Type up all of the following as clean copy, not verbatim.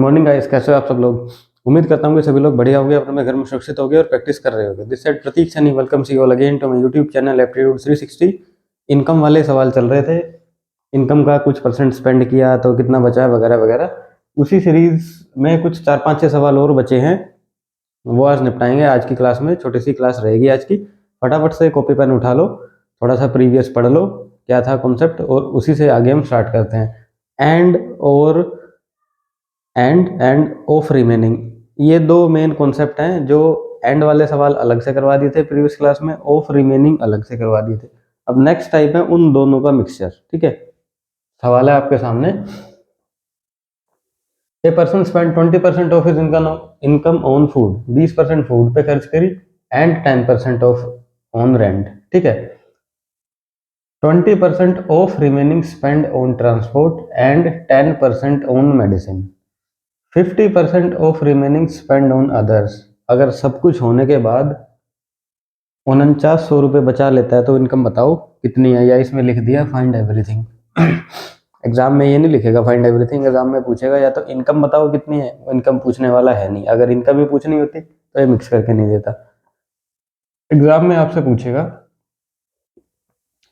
Morning guys, कैसे हो आप सब लोग। उम्मीद करता हूँ कि सभी लोग बढ़िया होंगे, अपने घर में सुरक्षित होंगे और प्रैक्टिस कर रहे होंगे। This side Prateek Saini, welcome see all again to my YouTube channel aptitude 360। Income वाले सवाल चल रहे थे, इनकम का कुछ परसेंट स्पेंड किया तो कितना बचा वगैरह वगैरह। उसी सीरीज में कुछ 4-5-6 सवाल और बचे हैं, वो आज निपटाएंगे आज की क्लास में। छोटी सी क्लास रहेगी आज की। फटाफट से कॉपी पेन उठा लो, थोड़ा सा प्रीवियस पढ़ लो क्या था कॉन्सेप्ट, और उसी से आगे हम स्टार्ट करते हैं। एंड ऑफ रिमेनिंग, ये दो मेन कॉन्सेप्ट हैं। जो एंड वाले सवाल अलग से करवा दिए थे प्रीवियस क्लास में, ऑफ रिमेनिंग अलग से करवा दिए थे। अब नेक्स्ट टाइप है उन दोनों का मिक्सचर। ठीक है, सवाल है आपके सामने। A person spend 20% of his income on food, 20% food पे खर्च करी एंड 10% ऑफ ऑन रेंट। ठीक है, 20% of remaining spend on transport and 10% on medicine. 50% of remaining spend on others. अगर सब कुछ होने के बाद 4900 रुपये बचा लेता है तो इनकम बताओ कितनी है, या इसमें लिख दिया फाइंड एवरीथिंग। एग्जाम में ये नहीं लिखेगा फाइंड एवरीथिंग, एग्जाम में पूछेगा या तो इनकम बताओ कितनी है, वो इनकम पूछने वाला है नहीं। अगर इनकम भी पूछनी होती तो ये मिक्स करके नहीं देता। एग्जाम में आपसे पूछेगा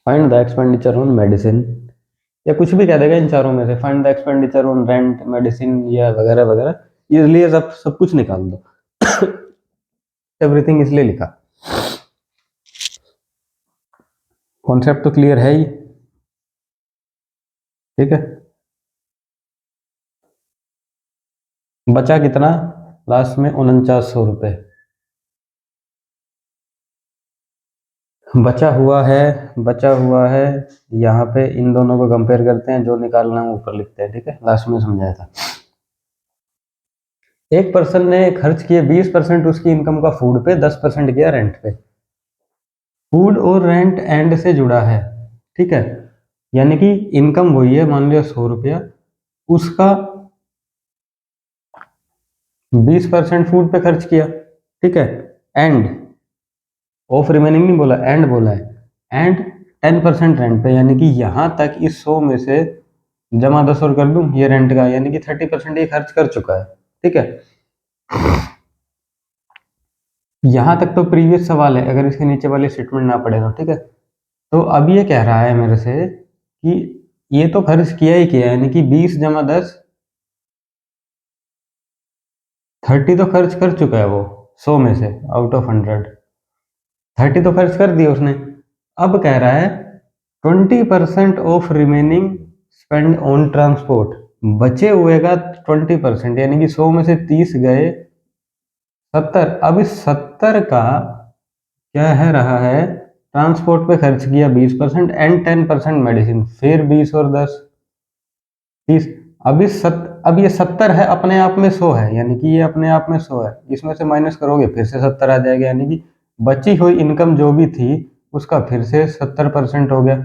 find the expenditure on medicine, या कुछ भी कह देगा इन चारों में से, find the expenditure on rent, medicine या वगैरह वगैरह। इसलिए सब कुछ निकाल दो। एवरीथिंग इसलिए लिखा। कॉन्सेप्ट तो क्लियर है ही। ठीक है, बचा कितना लास्ट में? 4900 रुपये बचा हुआ है। यहाँ पे इन दोनों को कंपेयर करते हैं, जो निकालना है ऊपर लिखते हैं। ठीक है, लास्ट में समझाया था। एक पर्सन ने खर्च किए 20% उसकी इनकम का फूड पे, 10% किया रेंट पे। फूड और रेंट एंड से जुड़ा है। ठीक है, यानी कि इनकम वही है, मान लिया 100 रुपया, उसका 20% फूड पे खर्च किया। ठीक है, एंड ऑफ रिमेनिंग नहीं बोला, एंड बोला है। एंड 10% रेंट पे, यानी कि यहां तक इस 100 में से जमा 10 और कर दूं ये रेंट का, यानी कि 30% ये खर्च कर चुका है। ठीक है, यहां तक तो प्रीवियस सवाल है, अगर इसके नीचे वाली स्टेटमेंट ना पड़े तो। ठीक है, तो अब ये कह रहा है मेरे से कि ये तो खर्च किया ही किया, यानी कि 20 जमा 10 30 तो खर्च कर चुका है वो 100 में से, आउट ऑफ 100 30 तो खर्च कर दिया उसने। अब कह रहा है 20% of remaining spend on transport, बचे हुए का 20%, यानी कि 100 में से 30 गए 70। अब इस 70 का क्या है रहा है, ट्रांसपोर्ट पे खर्च किया 20% एंड 10% मेडिसिन, फिर 20 और 10 30। अब ये 70 है, अपने आप में 100 है, यानी कि ये अपने आप में 100 है, इसमें से माइनस करोगे फिर से 70 आ जाएगा, यानी कि बची हुई इनकम जो भी थी उसका फिर से 70% हो गया।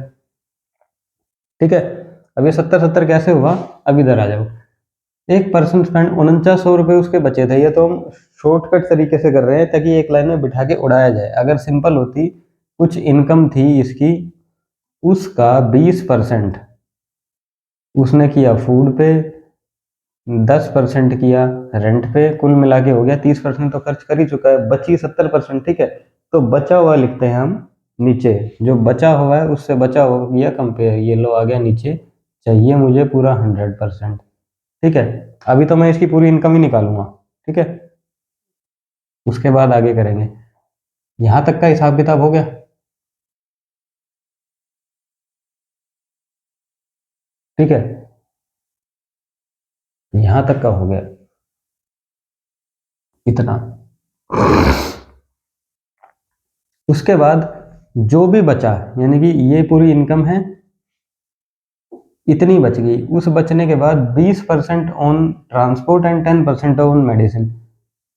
ठीक है, अब ये 70-70 कैसे हुआ, अब इधर आ जाओ। एक पर्सन स्पेंड 4900 रुपये उसके बचे थे, ये तो हम शॉर्टकट तरीके से कर रहे हैं ताकि एक लाइन में बिठा के उड़ाया जाए। अगर सिंपल होती, कुछ इनकम थी इसकी, उसका 20% उसने किया फूड पे, 10% किया रेंट पे, कुल मिला के हो गया 30%, तो खर्च कर ही चुका है, बची 70%। ठीक है, तो बचा हुआ लिखते हैं हम नीचे, जो बचा हुआ है उससे बचा हो गया कंपेयर, ये लो आ गया नीचे। चाहिए मुझे पूरा 100%। ठीक है, अभी तो मैं इसकी पूरी इनकम ही निकालूंगा। ठीक है, उसके बाद आगे करेंगे। यहां तक का हिसाब किताब हो गया। ठीक है, यहां तक का हो गया इतना। उसके बाद जो भी बचा, यानी कि ये पूरी इनकम है, इतनी बच गई, उस बचने के बाद 20% on transport and 10% on medicine.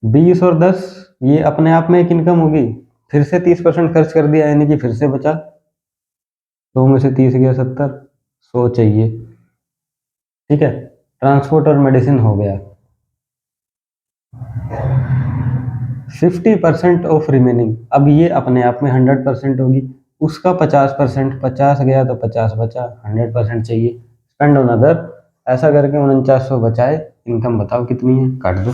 20 और 10 ये अपने आप में एक इनकम होगी, फिर से 30% खर्च कर दिया, यानी कि फिर से बचा 100 में से 30 गया 70, 100 चाहिए। ठीक है, ट्रांसपोर्ट और मेडिसिन हो गया। 50% ऑफ रिमेनिंग, अब ये अपने आप में 100% होगी, उसका 50%, 50 गया तो 50 बचा, 100% चाहिए। स्पेंड ऑन अदर ऐसा करके 4900 बचाए, इनकम बताओ कितनी है, काट दो।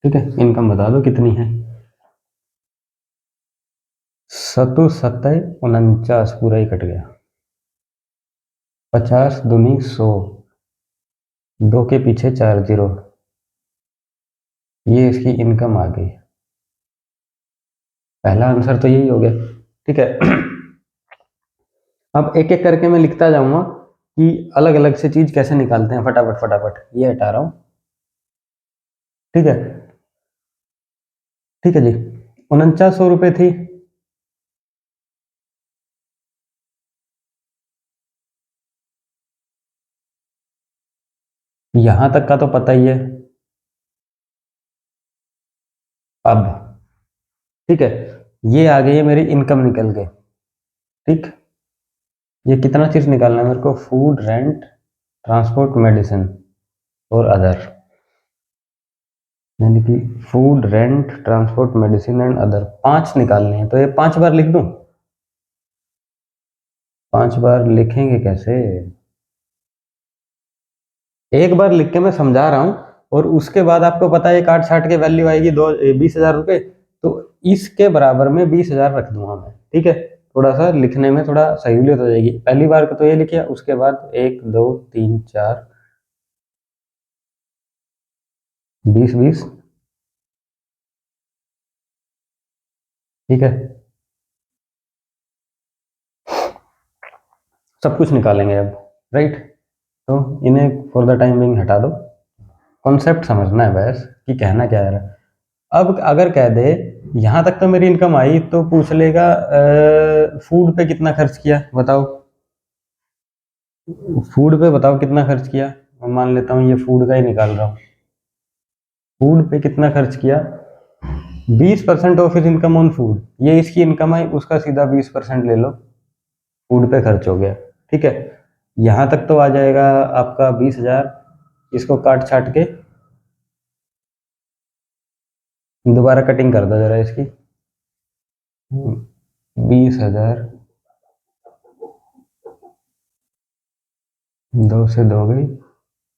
ठीक है, इनकम बता दो कितनी है। सतु सत्तर 49 पूरा ही कट गया। 50 दूनी 100, 2 के पीछे 4 जीरो, ये इसकी इनकम आ गई। पहला आंसर तो यही हो गया। ठीक है। अब एक एक करके मैं लिखता जाऊंगा कि अलग अलग से चीज कैसे निकालते हैं, फटाफट फटाफट ये हटा रहा हूं। ठीक है। ठीक है जी। 4900 रुपये थी। यहां तक का तो पता ही है। अब ठीक है, ये आ गई है मेरी इनकम निकल के। ठीक, ये कितना चीज निकालना है मेरे को, फूड, रेंट, ट्रांसपोर्ट, मेडिसिन और अदर, यानी कि food, rent, transport, medicine and other, 5 निकालने हैं। तो ये 5 बार लिख दूं? 5 बार लिखेंगे कैसे? एक बार लिख के मैं समझा रहा हूं, और उसके बाद आपको पता है काट छाट के वैल्यू आएगी 20,000 रुपये, तो इसके बराबर में 20,000 रख दूंगा मैं। ठीक है, थोड़ा सा लिखने में थोड़ा सहूलियत हो जाएगी। पहली बार तो ये लिखिए, उसके बाद 1 2 3 4 20 20। ठीक है, सब कुछ निकालेंगे अब। राइट, तो इन्हें फॉर द टाइम बिंग हटा दो। कॉन्सेप्ट समझना है बस कि कहना क्या है। अब अगर कह दे यहां तक तो मेरी इनकम आई, तो पूछ लेगा फूड पे कितना खर्च किया बताओ। फूड पे बताओ कितना खर्च किया। मैं मान लेता हूँ ये फूड का ही निकाल रहा हूँ। फूड पे कितना खर्च किया? 20% of is income on food, ये इसकी इनकम है, उसका सीधा 20% ले लो, फूड पे खर्च हो गया। ठीक है, यहां तक तो आ जाएगा आपका 20,000। इसको काट छाट के दोबारा कटिंग कर दो जरा इसकी। 20,000, 2 से 2 गई,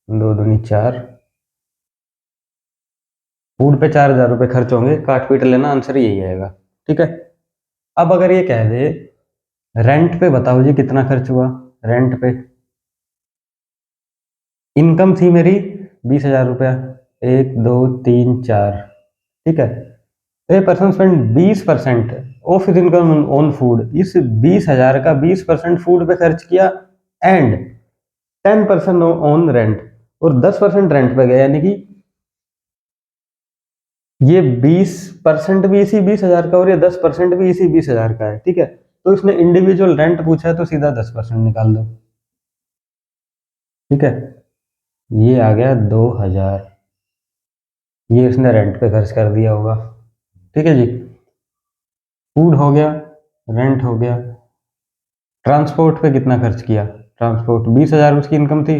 2 दूनी 4, फूड पे 4,000 रुपये खर्च होंगे, काट पीट लेना, आंसर यही आएगा। ठीक है। अब अगर ये कह दे रेंट पे बताओ जी कितना खर्च हुआ, रेंट पे इनकम थी मेरी 20,000 रुपया, 1 2 3 4। ठीक है, a person spend 20% of his income on food, इस 20,000 का 20% फूड पे खर्च किया, एंड 10% ऑन रेंट, और 10% रेंट पे गया, यानी कि ये 20% भी इसी 20,000 का और ये 10% भी इसी 20,000 का है। ठीक है, तो इसने इंडिविजुअल रेंट पूछा है, तो सीधा 10% निकाल दो। ठीक है, ये आ गया 2,000, ये इसने रेंट पे खर्च कर दिया होगा। ठीक है जी, फूड हो गया, रेंट हो गया, ट्रांसपोर्ट पे कितना खर्च किया, ट्रांसपोर्ट 20,000 उसकी इनकम थी।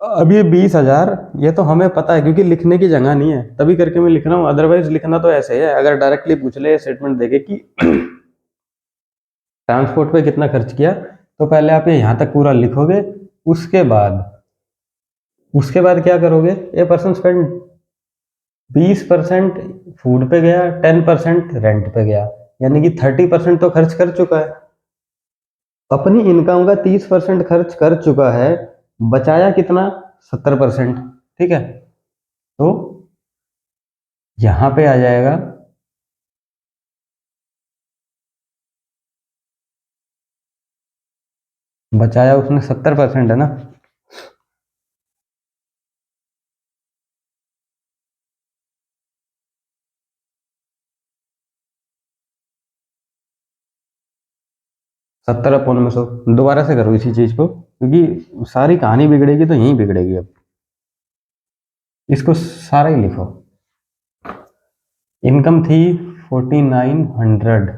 अब ये 20,000, ये तो हमें पता है क्योंकि लिखने की जगह नहीं है, तभी करके मैं लिख रहा हूँ, अदरवाइज लिखना तो ऐसे है, अगर डायरेक्टली पूछ ले स्टेटमेंट देके कि ट्रांसपोर्ट पे कितना खर्च किया, तो पहले आप ये यहां तक पूरा लिखोगे, उसके बाद क्या करोगे, ए पर्सन स्पेंड 20% फूड पे गया, 10% रेंट पे गया, यानी कि 30% तो खर्च कर चुका है, अपनी इनकम का 30% खर्च कर चुका है, बचाया कितना, 70%। ठीक है, तो यहां पे आ जाएगा बचाया उसने 70% है ना, 70/100। दोबारा से करो इसी चीज को, क्योंकि सारी कहानी बिगड़ेगी तो यहीं बिगड़ेगी। अब इसको सारा ही लिखो। इनकम थी 4900।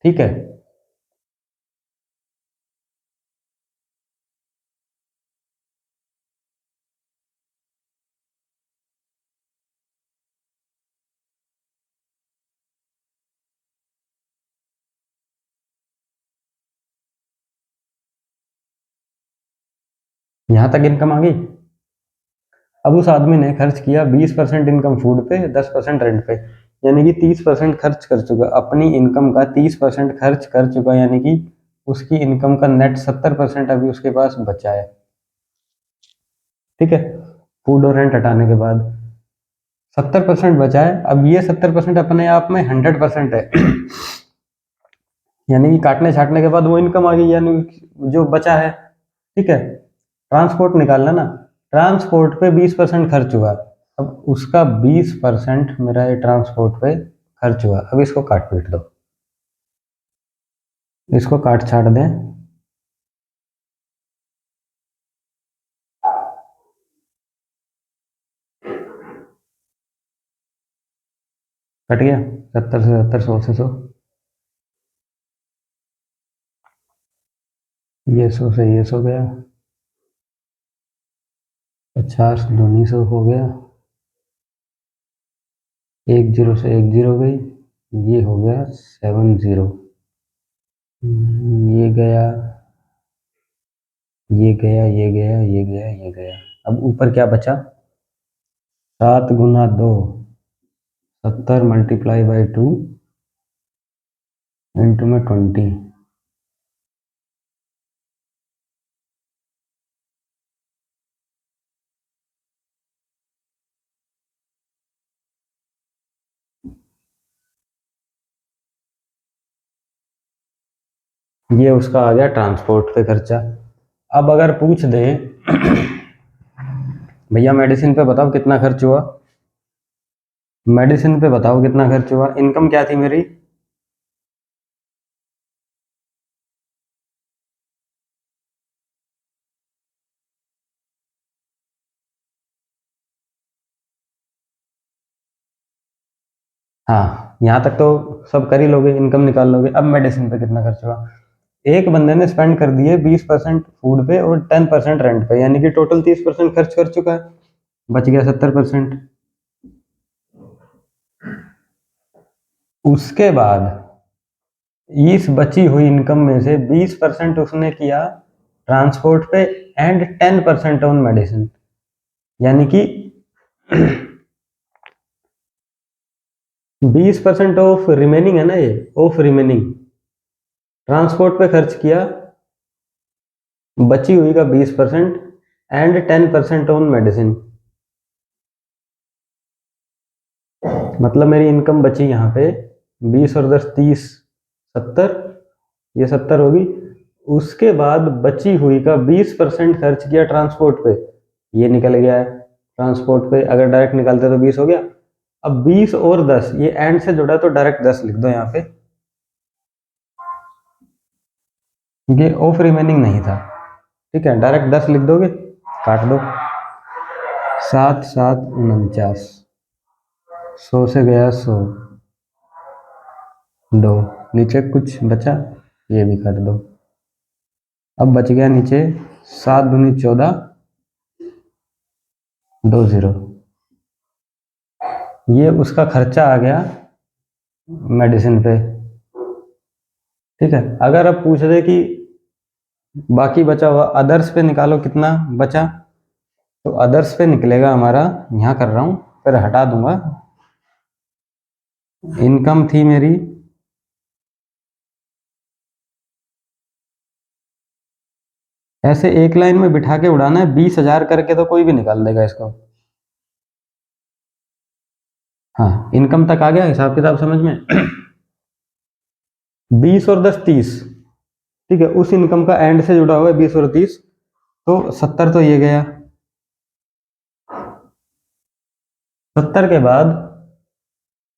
ठीक है, यहां तक इनकम आ गई। अब उस आदमी ने खर्च किया 20% इनकम फूड पे, 10% रेंट पे, यानी कि 30% खर्च कर चुका, अपनी इनकम का 30% खर्च कर चुका, यानी कि उसकी इनकम का नेट 70% अभी उसके पास बचा है। ठीक है, फूड और रेंट हटाने के बाद 70% बचा है। अब ये 70% अपने आप में 100% है यानी कि काटने छाटने के बाद वो इनकम आ गई, यानी जो बचा है। ठीक है, ट्रांसपोर्ट निकालना ना, ट्रांसपोर्ट पे 20% खर्च हुआ, अब उसका 20% मेरा ये ट्रांसपोर्ट पे खर्च हुआ। अब इसको काट पीट दो, इसको काट छाट दें। कट गया 70 से 70, 100 से 100, ये 100 से ये 100 गया, 50 दूनी 100 हो गया, 1 जीरो से 1 जीरो गई, ये हो गया 7 जीरो, ये गया, ये गया, ये गया, ये गया, ये गया। अब ऊपर क्या बचा, 7 गुना 2, 70 मल्टीप्लाई बाई 2 इंटू में 20। ये उसका आ गया ट्रांसपोर्ट पे खर्चा। अब अगर पूछ दे भैया मेडिसिन पे बताओ कितना खर्च हुआ, मेडिसिन पे बताओ कितना खर्च हुआ, इनकम क्या थी मेरी, हाँ यहाँ तक तो सब कर ही लोगे, इनकम निकाल लोगे। अब मेडिसिन पे कितना खर्च हुआ, एक बंदे ने स्पेंड कर दिए 20% फूड पे और 10% रेंट पे, यानी कि टोटल 30% खर्च कर चुका है, बच गया 70%। उसके बाद इस बची हुई इनकम में से 20% उसने किया ट्रांसपोर्ट पे एंड 10% ऑन मेडिसिन, यानी कि 20% ऑफ रिमेनिंग है ना, ये ऑफ रिमेनिंग ट्रांसपोर्ट पे खर्च किया, बची हुई का 20% एंड 10% ऑन मेडिसिन। मतलब मेरी इनकम बची यहाँ पे 20 और 10 30, 70, ये 70 होगी। उसके बाद बची हुई का 20% खर्च किया ट्रांसपोर्ट पे, ये निकल गया है ट्रांसपोर्ट पे, अगर डायरेक्ट निकालते तो 20 हो गया। अब 20 और 10 ये एंड से जुड़ा तो डायरेक्ट 10 लिख दो यहाँ पे, ये ऑफ रिमेनिंग नहीं था। ठीक है, डायरेक्ट 10 लिख दोगे, काट दो, 7 7 49, 100 से गया 100, 2, नीचे कुछ बचा, ये भी काट दो। अब बच गया नीचे 7 दूनी 14, 2 जीरो, ये उसका खर्चा आ गया मेडिसिन पे। ठीक है, अगर अब पूछ दे कि बाकी बचा हुआ अदर्स पे निकालो कितना बचा, तो अदर्स पे निकलेगा हमारा, यहाँ कर रहा हूँ फिर हटा दूंगा, इनकम थी मेरी ऐसे एक लाइन में बिठा के उड़ाना है, 20,000 करके तो कोई भी निकाल देगा इसको। हाँ, इनकम तक आ गया हिसाब किताब समझ में 20 और 10 30। ठीक है, उस इनकम का एंड से जुड़ा हुआ है 20 और 30, तो 70 तो ये गया, 70 के बाद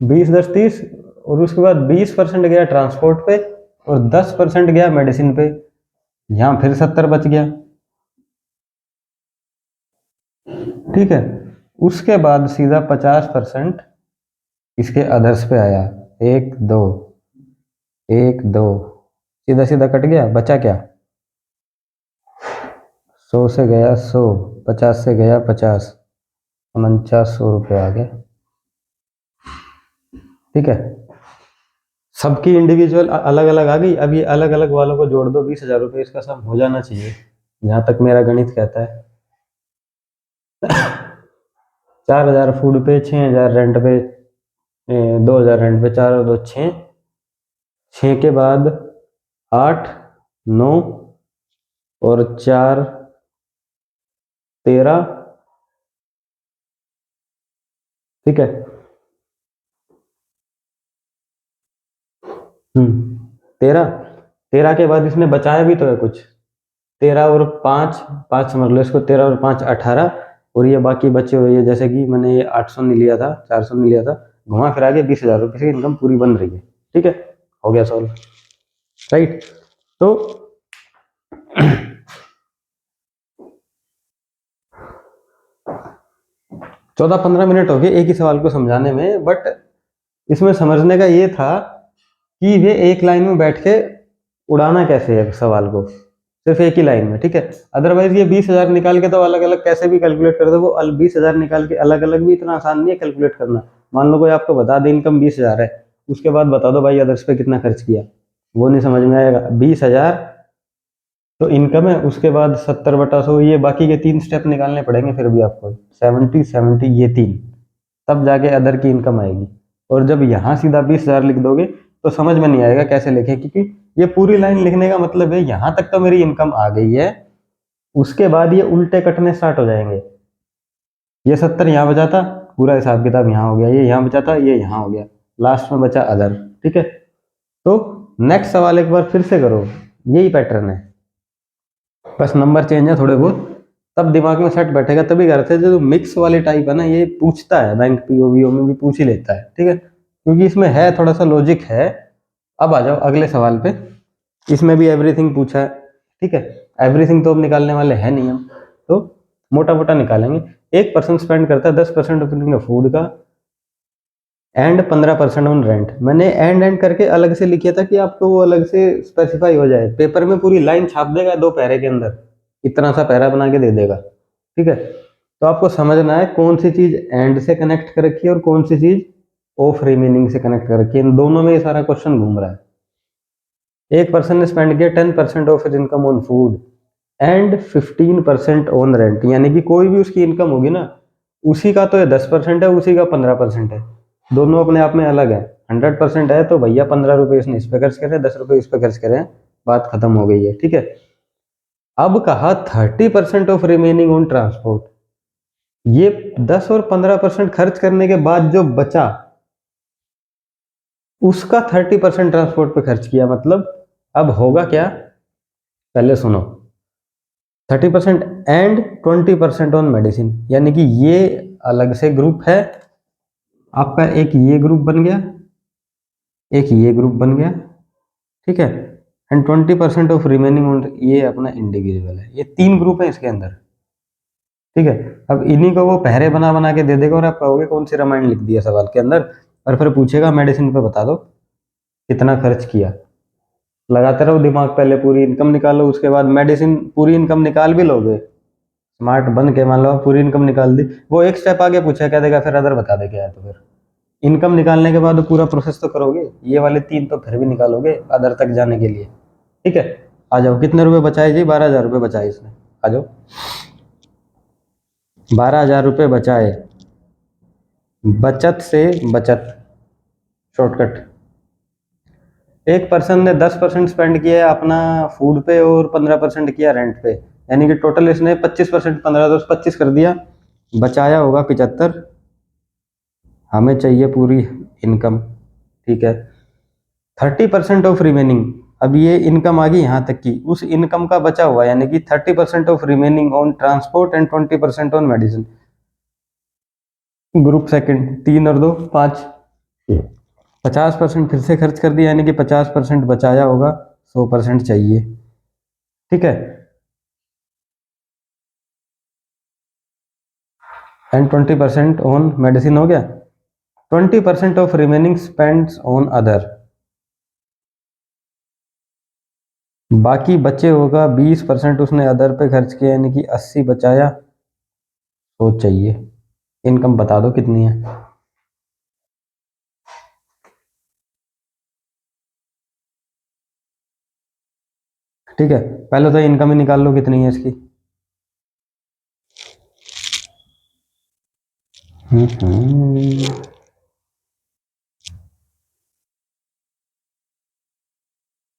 20 10 30, और उसके बाद 20% गया ट्रांसपोर्ट पे और 10% गया मेडिसिन पे, यहां फिर 70 बच गया। ठीक है, उसके बाद सीधा 50% इसके अदर्स पे आया, 1 2, 1 2, सीधा सीधा कट गया, बचा क्या, 100 से गया 100, 50 से गया 50, 4900 रुपये आ गए। ठीक है, सबकी इंडिविजुअल अलग अलग आ गई। अब ये अलग अलग वालों को जोड़ दो, 20,000 रुपये इसका सम हो जाना चाहिए। जहाँ तक मेरा गणित कहता है। 4,000 फूड पे, 6,000 रेंट पे, 2,000 रेंट पे, 4 और 2 6, 6 के बाद 8, 9 और 4 13, ठीक है। 13, 13 के बाद इसने बचाया भी तो है कुछ। 13 और 5, 5 समझ लो इसको, 13 और 5 18, और ये बाकी बचे हुए ये, जैसे कि मैंने ये 800 नहीं लिया था, 400 नहीं लिया था, घुमा फिरा के 20,000 रुपये की इनकम पूरी बन रही है, ठीक है। हो गया सॉल्व, राइट। तो 14-15 मिनट हो गए एक ही सवाल को समझाने में, बट इसमें समझने का ये था कि वे एक लाइन में बैठ के उड़ाना कैसे है सवाल को, सिर्फ एक ही लाइन में, ठीक है। अदरवाइज ये 20,000 निकाल के तो अलग अलग कैसे भी कैलकुलेट कर दो, वो 20,000 निकाल के अलग अलग भी इतना आसान नहीं है कैलकुलेट करना। मान लो कोई आपको बता दे इनकम 20,000 है, उसके बाद बता दो भाई अदर्स पे कितना खर्च किया, वो नहीं समझ में आएगा। 20,000 तो इनकम है, उसके बाद 70/100, ये बाकी के 3 स्टेप निकालने पड़ेंगे फिर भी आपको, 70 70 ये 3, तब जाके अदर की इनकम आएगी। और जब यहाँ सीधा 20,000 लिख दोगे तो समझ में नहीं आएगा कैसे लिखें, क्योंकि ये पूरी लाइन लिखने का मतलब है यहाँ तक तो मेरी इनकम आ गई है, उसके बाद ये उल्टे कटने स्टार्ट हो जाएंगे। ये 70 यहाँ बचा था, पूरा हिसाब किताब यहाँ हो गया, ये यहाँ बचा था, ये यहाँ हो गया, लास्ट में बचा अदर, ठीक है। तो नेक्स्ट सवाल एक बार फिर से करो, यही पैटर्न है, बस नंबर चेंज है थोड़े बहुत, तब दिमाग में सेट बैठेगा तभी करते हैं। जो मिक्स वाली टाइप है ना, ये पूछता है बैंक पीओ में भी पूछ ही लेता है, ठीक है, क्योंकि इसमें है थोड़ा सा लॉजिक है। अब आ जाओ अगले सवाल पे, इसमें भी एवरीथिंग पूछा है, ठीक है। एवरीथिंग तो अब निकालने वाले हैं नहीं हम, तो मोटा मोटा निकालेंगे। एक पर्सन स्पेंड करता है 10% ऑफ फूड का एंड 15% ऑन रेंट। मैंने एंड करके अलग से लिखा था कि आपको वो अलग से स्पेसिफाई हो जाए, पेपर में पूरी लाइन छाप देगा 2 पैरे के अंदर, इतना सा पैरा बना के दे देगा, ठीक है। तो आपको समझना है कौन सी चीज एंड से कनेक्ट कर रखी है और कौन सी चीज ऑफ रिमेनिंग से कनेक्ट कर रखी है, इन दोनों में ये सारा क्वेश्चन घूम रहा है। एक पर्सन ने स्पेंड किया 10% of his income on food and 15% on rent, यानी कि कोई भी उसकी इनकम होगी ना, उसी का तो ये 10% है, उसी का 15% है, दोनों अपने आप में अलग है। 100% है तो भैया 15 रुपये इसने इस पे खर्च करे, 10 रुपये इस पे खर्च करे, बात खत्म हो गई है, ठीक है। अब कहा 30% ऑफ रिमेनिंग ऑन ट्रांसपोर्ट, ये 10 और 15% खर्च करने के बाद जो बचा उसका 30% ट्रांसपोर्ट पे खर्च किया, मतलब अब होगा क्या, पहले सुनो। 30% एंड 20% ऑन मेडिसिन, यानी कि ये अलग से ग्रुप है आपका, एक ये ग्रुप बन गया, एक ये ग्रुप बन गया, ठीक है। एंड 20% ऑफ रिमेनिंग ऑन, ये अपना इंडिविजुअल है, ये 3 ग्रुप है इसके अंदर, ठीक है। अब इन्हीं को वो पहरे बना बना के दे देगा और आप कहोगे कौन सी रामायण लिख दिया सवाल के अंदर, और फिर पूछेगा मेडिसिन पे बता दो कितना खर्च किया। लगाते रहो दिमाग, पहले पूरी इनकम निकालो, उसके बाद मेडिसिन, पूरी इनकम निकाल भी लोगे स्मार्ट बन के, मान लो पूरी इनकम निकाल दी, वो एक स्टेप आगे पूछा क्या देगा, फिर अदर बता दे क्या है, तो फिर इनकम निकालने के बाद पूरा प्रोसेस तो करोगे, ये वाले 3 तो फिर भी निकालोगे अदर तक जाने के लिए, ठीक है। आ जाओ, कितने रुपए बचाए जी, 12,000 रुपये बचाए इसने, आ जाओ। 12,000 रुपये बचाए, बचत से बचत, शॉर्टकट। एक पर्सन ने 10% स्पेंड किया है अपना फूड पे और 15% किया रेंट पे, यानी कि टोटल इसने 25%, 15 तो 25 कर दिया, बचाया होगा 75, हमें चाहिए पूरी इनकम, ठीक है। 30% ऑफ रिमेनिंग, अब ये इनकम आ गई यहाँ तक की, उस इनकम का बचा हुआ, यानी कि 30% of remaining on transport and 20% on medicine. Group second, 3 और 2 5, 50% फिर से खर्च कर दिया, यानी कि 50% बचाया होगा, 100% चाहिए, ठीक है। एंड 20% ऑन मेडिसिन हो गया, 20% of remaining spends on other, बाकी बचे होगा 20% उसने अदर पे खर्च किया, यानी कि 80 बचाया, 100 चाहिए। इनकम बता दो कितनी है। ठीक है, पहले तो इनकम ही निकाल लो कितनी है इसकी।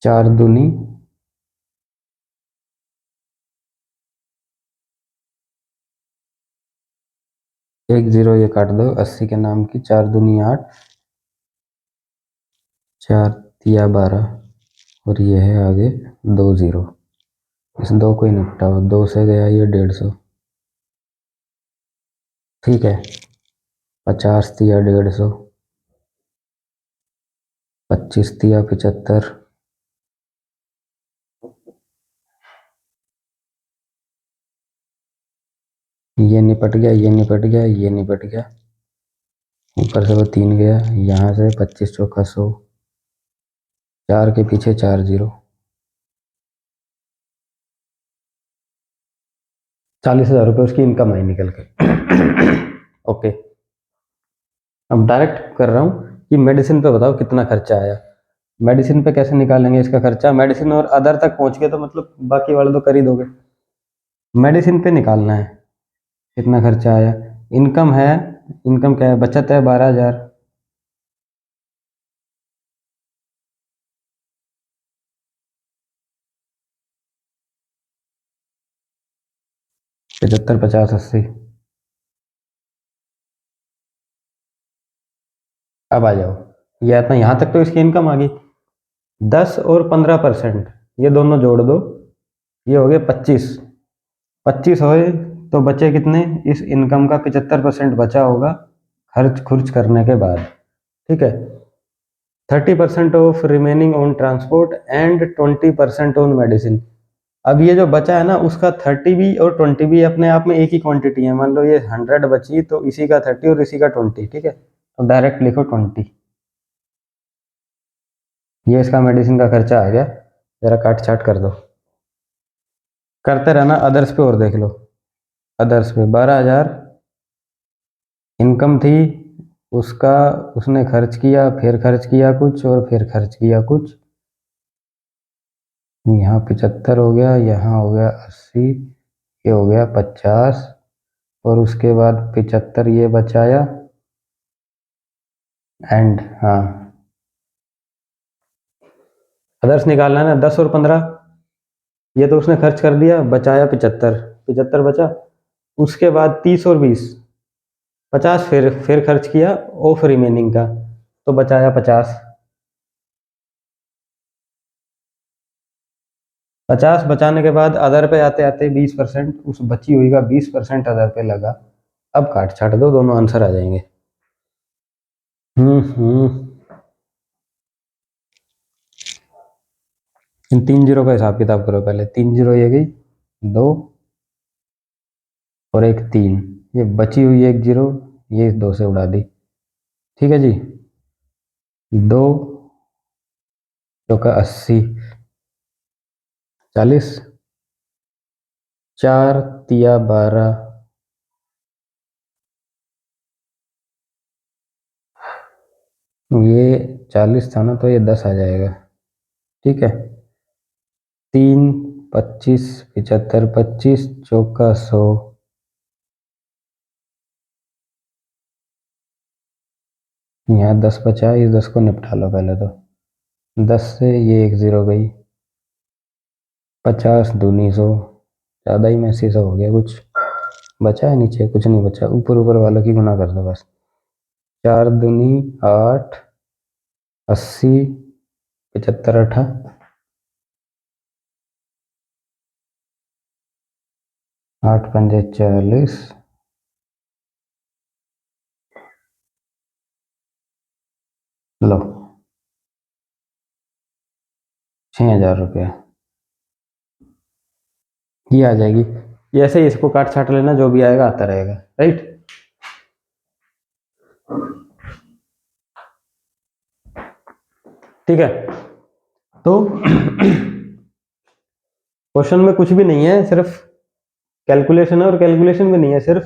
चार दूनी 10 ये काट दो, 80 के नाम की, 4 दूनी 8, 4 तिया 12, और ये है आगे 2 0। इस 2 को ही निपटाओ, 2 से गया ये 150। ठीक है, 50 तिया 150, 25 तिया 75, ये निपट गया, ये निपट गया, ये निपट गया। ऊपर से वो 3 गया, यहाँ से 25 चौका 100, 4 के पीछे 4 0, 40,000 रुपये उसकी इनकम आई निकल के। ओके, अब डायरेक्ट कर रहा हूँ कि मेडिसिन पे बताओ कितना खर्चा आया। मेडिसिन पे कैसे निकालेंगे इसका खर्चा? मेडिसिन और अदर तक पहुंच गए तो मतलब बाकी वाले तो कर ही दोगे। मेडिसिन पे निकालना है कितना खर्चा आया। इनकम है, इनकम क्या है, बचत है 12,000, 75 50 80। अब आ जाओ, ये आता यहाँ तक तो इसकी इनकम आ गई। 10 और 15% ये दोनों जोड़ दो, ये हो गए 25। 25 होए तो बचे कितने? इस इनकम का 75% बचा होगा खर्च खुर्च करने के बाद। ठीक है, 30% of remaining on transport and 20% on medicine. अब ये जो बचा है ना, उसका 30 भी और 20 भी अपने आप में एक ही क्वांटिटी है। मान लो ये 100 बची तो इसी का 30 और इसी का 20। ठीक है, तो डायरेक्ट लिखो 20। ये इसका मेडिसिन का खर्चा आ गया, जरा काट छाट कर दो। करते रहना, अदर्स पे और देख लो। अदर्स पे 12,000 इनकम थी, उसका उसने खर्च किया, फिर खर्च किया कुछ, और फिर खर्च किया कुछ। यहाँ 75 हो गया, यहाँ हो गया 80, ये हो गया 50, और उसके बाद 75 ये बचाया। एंड हाँ, अदर्स निकालना है ना, 10 और 15। ये तो उसने खर्च कर दिया, बचाया 75, 75 बचा। उसके बाद 30 और 20, 50 फिर खर्च किया ऑफ रिमेनिंग का, तो बचाया 50। 50 बचाने के बाद अदर पे आते आते 20%, उस बची हुई का 20% अदर पे लगा। अब काट छाट दो, दोनों आंसर आ जाएंगे। इन 3 जीरो का हिसाब किताब करो पहले। 3 जीरो ये गई, 2 और एक 3, ये बची हुई 1 जीरो, ये 2 से उड़ा दी। ठीक है जी, 2 चौका 80, 40, 4 तिया 12, ये 40 था ना तो ये 10 आ जाएगा। ठीक है, 3 25 75, 25 चौका 100, यहाँ 10 बचा, इस 10 को निपटा लो पहले तो। 10 से ये 1 जीरो गई, 50 दूनी 100, ज़्यादा ही मैसी सा हो गया कुछ। बचा है नीचे? कुछ नहीं बचा, ऊपर ऊपर वालों की गुना कर दो बस। 4 दूनी 8, 80, 75 अठा, 8 पंजे 40, लो 6,000 रुपया ये आ जाएगी। ये ऐसे ही इसको काट छाट लेना, जो भी आएगा आता रहेगा। राइट, ठीक है। तो क्वेश्चन में कुछ भी नहीं है, सिर्फ कैलकुलेशन है, और कैलकुलेशन भी नहीं है, सिर्फ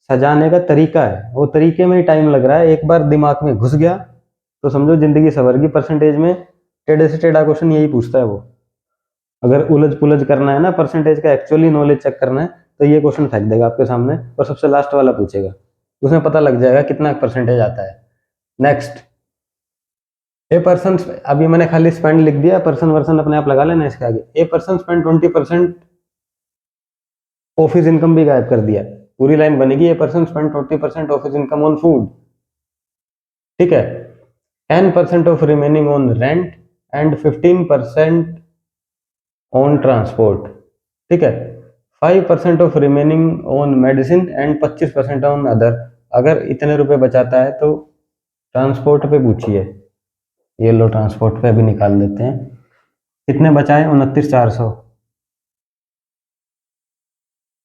सजाने का तरीका है। वो तरीके में ही टाइम लग रहा है, एक बार दिमाग में घुस गया तो समझो जिंदगी सवर की। परसेंटेज में टेढ़े से टेढ़ा क्वेश्चन यही पूछता है वो। अगर उलझ पुलझ करना है ना, परसेंटेज का एक्चुअली नॉलेज चेक करना है, तो ये क्वेश्चन फेंक देगा आपके सामने और सबसे लास्ट वाला पूछेगा, उसमें पता लग जाएगा कितना परसेंटेज आता है। नेक्स्ट, ए पर्सन, अभी मैंने खाली स्पेंड लिख दिया, पर्सन वर्सन अपने आप लगा लेना इसके आगे। A person spend 20% of his income भी गायब कर दिया, पूरी लाइन बनेगी, a person spend 20% of his income on food, ठीक है। 10% of remaining on rent and 15% on transport, ठीक है। 5% of remaining on medicine and 25% on other. अगर इतने रुपए बचाता है तो ट्रांसपोर्ट पे पूछिए, ये लो ट्रांसपोर्ट पे अभी निकाल देते हैं, कितने बचाए, 29,400,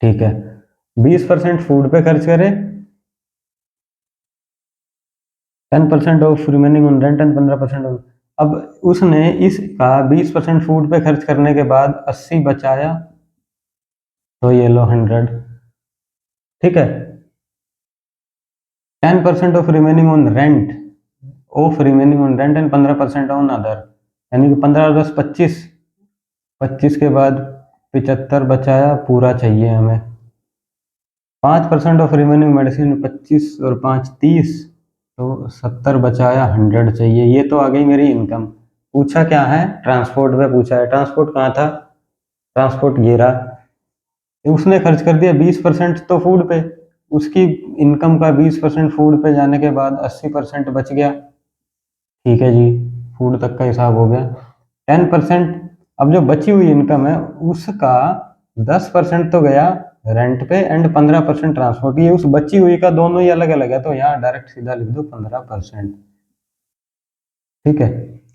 ठीक है। 20% फूड पे खर्च करें, 10% of remaining on rent and 15% on. अब उसने इसका 20% फूड पे खर्च करने के बाद 80 बचाया, तो ये लो 100, ठीक है। 10% of remaining on rent, of remaining on rent and 15% on other, यानी कि 15 और 10 25, 25 के बाद 75 बचाया, पूरा चाहिए हमें। 5% ऑफ रिमेनिंग मेडिसिन, 25 और 5 30, तो 70 बचाया, 100 चाहिए। ये तो आ गई मेरी इनकम। पूछा क्या है, ट्रांसपोर्ट पे पूछा है, ट्रांसपोर्ट कहाँ था, ट्रांसपोर्ट ये रहा। उसने खर्च कर दिया 20% तो फूड पे, उसकी इनकम का 20% फूड पे जाने के बाद 80% बच गया, ठीक है जी, फूड तक का हिसाब हो गया। 10%, अब जो बची हुई इनकम है उसका 10% तो गया रेंट पे एंड 15% ट्रांसपोर्ट, ये उस बची हुई का दोनों ही अलग अलग है, तो यहाँ डायरेक्ट सीधा लिख दो 15%, ठीक है।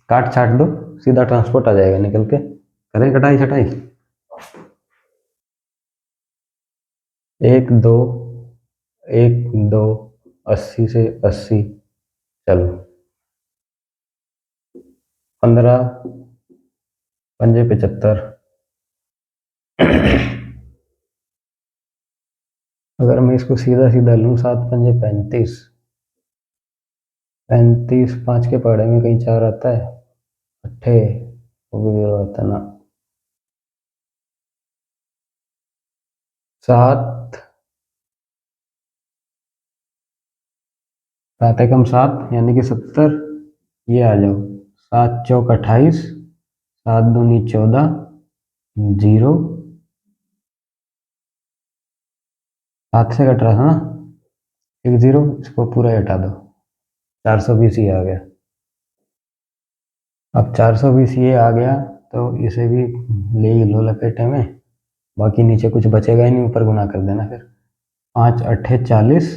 काट छाट दो, सीधा ट्रांसपोर्ट आ जाएगा निकल के। करें कटाई छटाई, 1 2 1 2, 80 से 80, चलो 15 पंजे 75। अगर मैं इसको सीधा सीधा लूँ, 7 पंजे 35, 35 5 के पहाड़े में कहीं 4 आता है, अट्ठे वो भी 0 आता है ना, 7 7 एकम 7 यानी कि 70, ये आ जाओ, 7 चौक 28, 7 दूनी 14, 0, 7 से कट रहा था ना, 1 0, इसको पूरा ही हटा दो, 420 ही आ गया। अब 420 ये आ गया, तो इसे भी ले ही लो लपेटे में, बाकी नीचे कुछ बचेगा ही नहीं, ऊपर गुना कर देना फिर। 5 अट्ठे 40,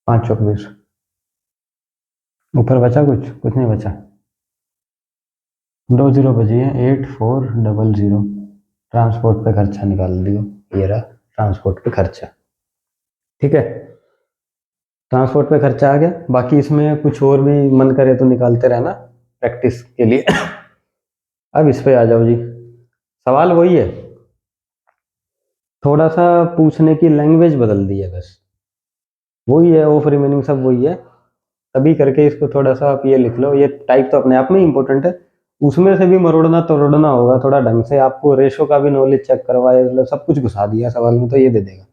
5 चौक 20, ऊपर बचा कुछ, कुछ नहीं बचा, 2 0 बची है, 8400। ट्रांसपोर्ट पे खर्चा निकाल दियो, ये रहा ट्रांसपोर्ट पे खर्चा, ठीक है। ट्रांसपोर्ट पे खर्चा आ गया, बाकी इसमें कुछ और भी मन करे तो निकालते रहना प्रैक्टिस के लिए। अब इस पे आ जाओ जी, सवाल वही है, थोड़ा सा पूछने की लैंग्वेज बदल दी है बस, वही है, ऑफ रिमेनिंग सब वही है, तभी करके इसको थोड़ा सा आप ये लिख लो, ये टाइप तो अपने आप में इंपॉर्टेंट है, उसमें से भी मरोड़ना तोड़ना होगा थोड़ा ढंग से, आपको रेशो का भी नॉलेज चेक करवाए, मतलब सब कुछ घुसा दिया सवाल में, तो ये दे देगा।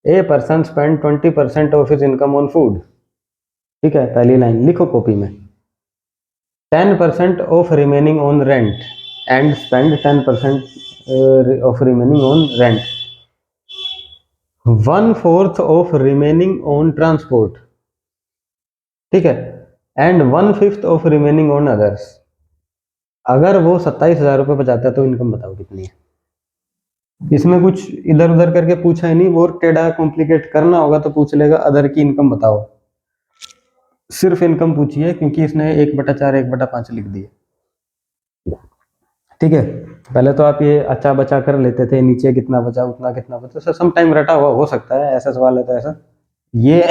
A person spend 20% of his income on food, ठीक है, पहली लाइन लिखो कॉपी में। 10% of remaining on rent and spend 10% of remaining on rent, 1/4 of remaining on transport, ठीक है, and 1/5 of remaining on others. अगर वो 27,000 रुपये बचाता है तो इनकम बताओ कितनी है। इसमें कुछ इधर उधर करके पूछा है नहीं, वो टेढ़ा कॉम्प्लिकेट करना होगा तो पूछ लेगा अदर की इनकम बताओ, सिर्फ इनकम पूछिए, क्योंकि इसने 1/4 1/5 लिख दिए, ठीक है। पहले तो आप ये अच्छा बचा कर लेते थे, नीचे कितना बचा उतना कितना बचा, सर सम टाइम रटा हुआ हो सकता है, ऐसा सवाल है तो ऐसा ये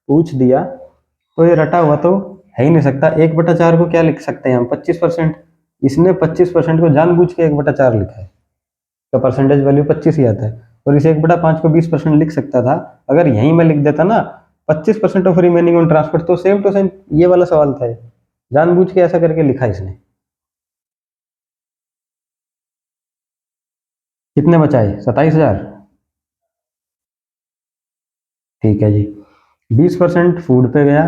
पूछ दिया, तो ये रटा हुआ तो है ही नहीं सकता। 1/4 को क्या लिख सकते हैं हम, 25%, इसने 25% को जानबूझ के 1/4 लिखा है, तो परसेंटेज वैल्यू 25 ही आता है। और इसे 1/5 को 20% लिख सकता था। अगर यहीं मैं लिख देता ना 25% ऑफ रिमेनिंग ऑन ट्रांसपोर्ट, तो सेम टू सेम ये वाला सवाल था। जानबूझ के ऐसा करके लिखा इसने। कितने बचाए? 27,000। ठीक है जी। 20% फूड पे गया,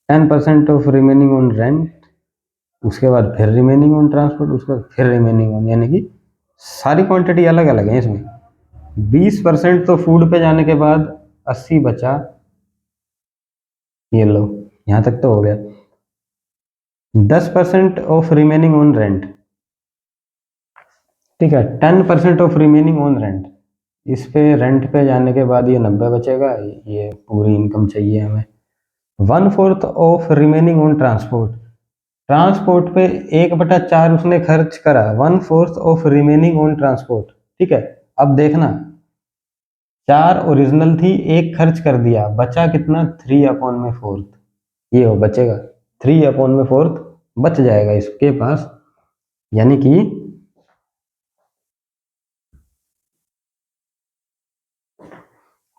10% ऑफ रिमेनिंग ऑन रेंट, उसके बाद फिर रिमेनिंग ऑन ट्रांसपोर्ट, उसके बाद फिर रिमेनिंग ऑन, यानी कि सारी क्वांटिटी अलग अलग है इसमें। 20% तो फूड पे जाने के बाद 80 बचा, ये लो, यहां तक तो हो गया। 10% ऑफ रिमेनिंग ऑन रेंट, ठीक है, 10% ऑफ रिमेनिंग ऑन रेंट, इस पे रेंट पे जाने के बाद ये 90 बचेगा, ये पूरी इनकम चाहिए हमें। 1/4 of remaining on transport, transport पे 1/4 उसने खर्च करा, 1/4 ऑफ रिमेनिंग ऑन ट्रांसपोर्ट, ठीक है। अब देखना, 4 ओरिजिनल थी, एक खर्च कर दिया, बचा कितना? 3/4, ये हो बचेगा 3/4 बच जाएगा इसके पास, यानी कि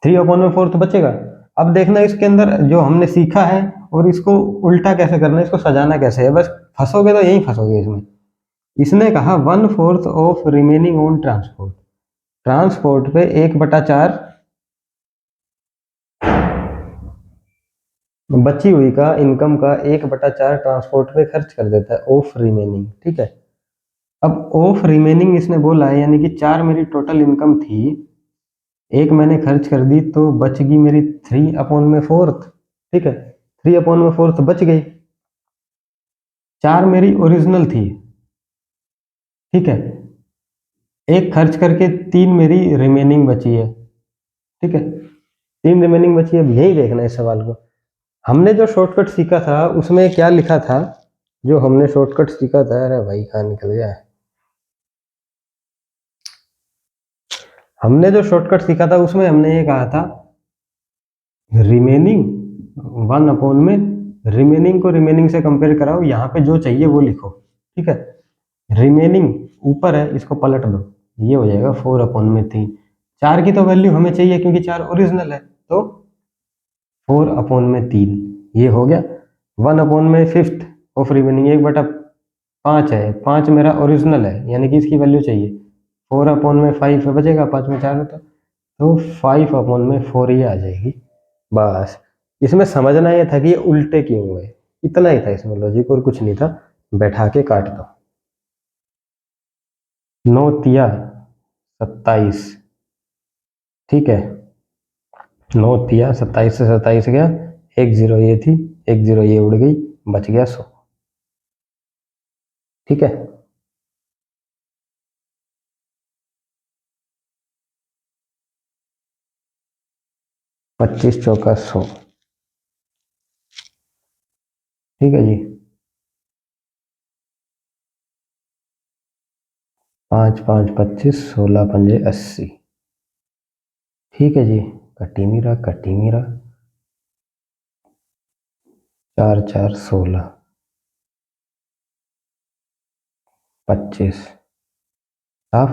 3/4 तो बचेगा। अब देखना इसके अंदर जो हमने सीखा है और इसको उल्टा कैसे करना है, इसको सजाना कैसे है, बस फंसोगे तो यही फंसोगे इसमें। इसने कहा 1/4 of remaining on transport, transport पे 1/4 बची हुई का इनकम का 1/4 ट्रांसपोर्ट पे खर्च कर देता है, ऑफ रिमेनिंग, ठीक है। अब ऑफ रिमेनिंग इसने बोला है, यानी कि 4 मेरी टोटल इनकम थी, एक मैंने खर्च कर दी, तो बच गई मेरी 3/4, ठीक है, 3/4 बच गई। 4 मेरी ओरिजिनल थी, ठीक है, एक खर्च करके 3 मेरी रिमेनिंग बची है, ठीक है, 3 रिमेनिंग बची है। अब यही देखना है इस सवाल को। हमने जो शॉर्टकट सीखा था उसमें क्या लिखा था, जो हमने शॉर्टकट सीखा था, अरे भाई कहाँ निकल गया है, हमने जो शॉर्टकट सीखा था उसमें हमने ये कहा था रिमेनिंग 1 में, रिमेनिंग को रिमेनिंग से कंपेयर कराओ, यहाँ पे जो चाहिए वो लिखो, ठीक है। रिमेनिंग ऊपर है, इसको पलट दो, ये हो जाएगा 4/3। 4 की तो वैल्यू हमें चाहिए क्योंकि 4 ओरिजिनल है, तो 4/3 ये हो गया। 1/5 ऑफ रिमेनिंग 1/5 है, 5 मेरा ओरिजिनल है, यानी कि इसकी वैल्यू चाहिए। 4/5 बचेगा, 5 में 4 होता, तो 5/4 ये आ जाएगी। बस इसमें समझना ये था कि ये उल्टे क्यों हुए, इतना ही था इसमें लॉजिक, और कुछ नहीं था। बैठा के काट दो। 9×3 = 27, ठीक है, 9×3 = 27 से 27 गया, 1 0 ये थी, 1 0 ये उड़ गई, बच गया 100, ठीक है। 25 चौका 100, ठीक है जी। 5 5 25, 16 पंजे 80, ठीक है जी। कटी नहीं रहा, कटी नहीं रहा, 4 4 16, 25 साफ,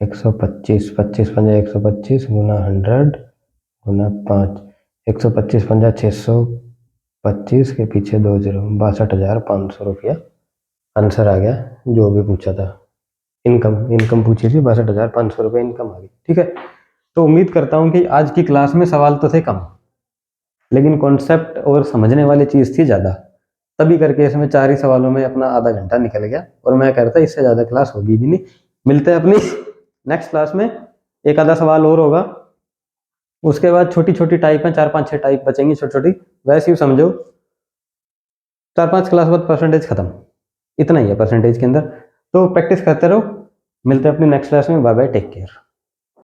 125, 25 पंजा 125 गुना 100 गुना 5, 125 पंजा 625 के पीछे 2 0, 62,500 रुपया आंसर आ गया, जो भी पूछा था। इनकम इनकम पूछी थी, 62,500 रुपये इनकम आ गई, ठीक है। तो उम्मीद करता हूँ कि आज की क्लास में सवाल तो थे कम, लेकिन कॉन्सेप्ट और समझने वाली चीज़ थी ज़्यादा, तभी करके इसमें 4 ही सवालों में अपना आधा घंटा निकल गया, और मैं कहता इससे ज़्यादा क्लास होगी भी नहीं। मिलते हैं अपनी नेक्स्ट क्लास में, एक आधा सवाल और होगा, उसके बाद छोटी छोटी टाइप है, 4 5 6 टाइप बचेंगी छोटी छोटी, वैसे ही समझो 4 5 क्लास बाद परसेंटेज खत्म, इतना ही है परसेंटेज के अंदर। तो प्रैक्टिस करते रहो, मिलते हैं अपनी नेक्स्ट क्लास में, बाय बाय, टेक केयर।